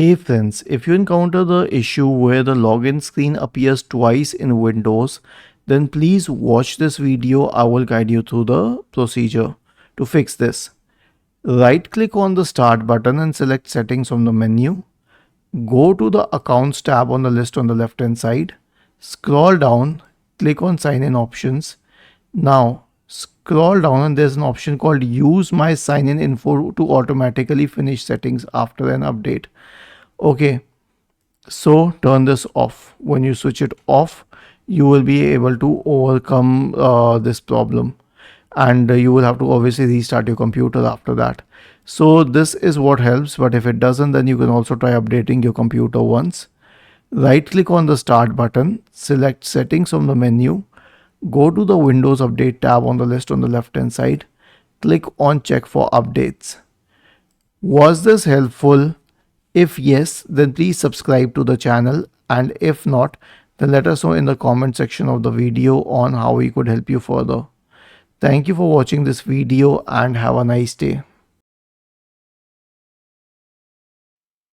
Hey friends, if you encounter the issue where the login screen appears twice in Windows, then please watch this video. I will guide you through the procedure to fix this. Right click on the Start button and select Settings from the menu. Go to the Accounts tab on the list on the left hand side. Scroll down, click on Sign in options. Now scroll down and there's an option called Use My Sign in info to automatically finish settings after an update. Okay, so turn this off. When you switch it off, you will be able to overcome this problem, and you will have to obviously restart your computer after that. So this is what helps, but if it doesn't, then you can also try updating your computer once. Right click on the Start button, select Settings from the menu, go to the Windows Update tab on the list on the left hand side, click on Check for Updates. Was this helpful? If yes, then please subscribe to the channel, and if not, then let us know in the comment section of the video on how we could help you further. Thank you for watching this video and have a nice day.